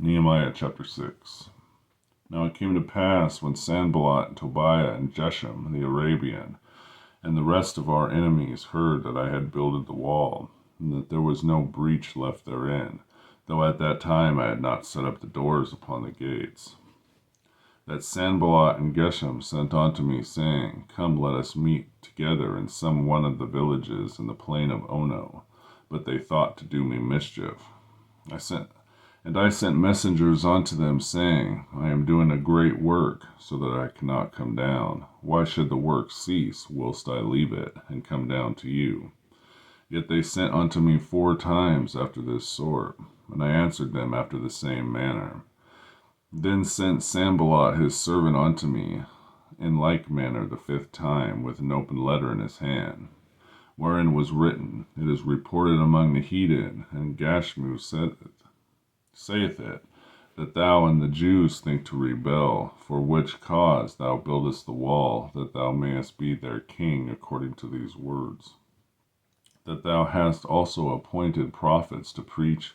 Nehemiah chapter 6. Now it came to pass when Sanballat and Tobiah and Geshem the Arabian and the rest of our enemies heard that I had builded the wall, and that there was no breach left therein, though at that time I had not set up the doors upon the gates, that Sanballat and Geshem sent unto me, saying, Come, let us meet together in some one of the villages in the plain of Ono. But they thought to do me mischief. I sent messengers unto them, saying, I am doing a great work, so that I cannot come down. Why should the work cease, whilst I leave it, and come down to you? Yet they sent unto me 4 times after this sort, and I answered them after the same manner. Then sent Sanballat his servant unto me, in like manner the 5th time, with an open letter in his hand, wherein was written, It is reported among the heathen, and Gashmu saith it, that thou and the Jews think to rebel, for which cause thou buildest the wall, that thou mayest be their king according to these words. That thou hast also appointed prophets to preach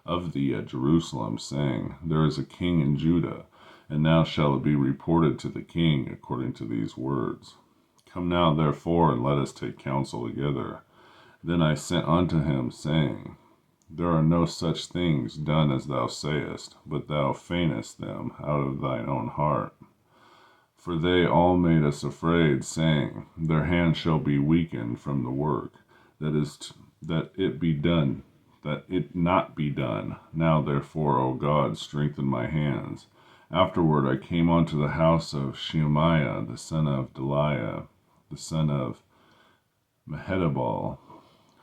of thee at Jerusalem, saying, There is a king in Judah, and now shall it be reported to the king according to these words. Come now, therefore, and let us take counsel together. Then I sent unto him, saying, There are no such things done as thou sayest, but thou feignest them out of thine own heart. For they all made us afraid, saying, Their hand shall be weakened from the work, that it not be done. Now therefore, O God, strengthen my hands. Afterward I came unto the house of Shemaiah, the son of Delaiah, the son of Mehetabel,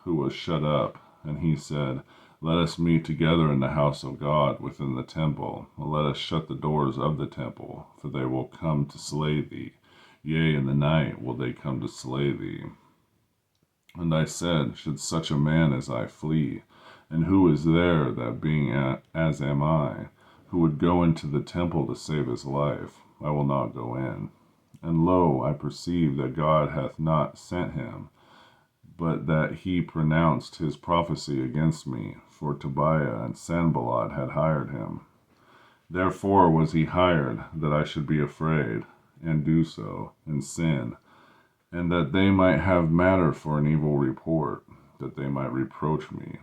who was shut up, and he said, Let us meet together in the house of God within the temple, and let us shut the doors of the temple, for they will come to slay thee. Yea, in the night will they come to slay thee. And I said, Should such a man as I flee? And who is there that being as am I, who would go into the temple to save his life? I will not go in. And lo, I perceive that God hath not sent him, but that he pronounced his prophecy against me, for Tobiah and Sanballat had hired him. Therefore was he hired, that I should be afraid, and do so, and sin, and that they might have matter for an evil report, that they might reproach me.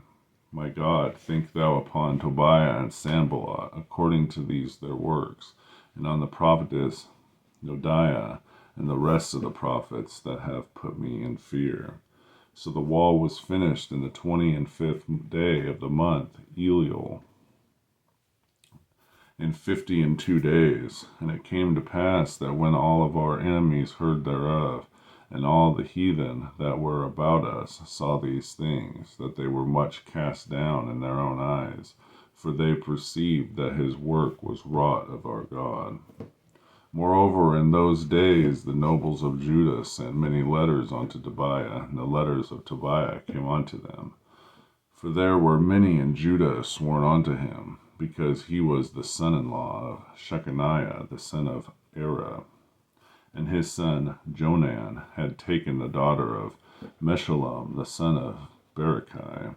My God, think thou upon Tobiah and Sanballat, according to these their works, and on the prophetess Noadiah, and the rest of the prophets that have put me in fear. So the wall was finished in the 25th day of the month Elul, in 52 days. And it came to pass that when all of our enemies heard thereof, and all the heathen that were about us saw these things, that they were much cast down in their own eyes, for they perceived that his work was wrought of our God. Moreover, in those days the nobles of Judah sent many letters unto Tobiah, and the letters of Tobiah came unto them. For there were many in Judah sworn unto him, because he was the son-in-law of Shechaniah the son of Era, and his son Jonan had taken the daughter of Meshullam the son of Berechiah.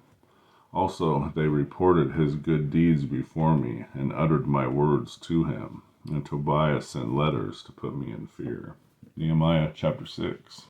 Also they reported his good deeds before me, and uttered my words to him. And Tobiah sent letters to put me in fear. Nehemiah chapter 6.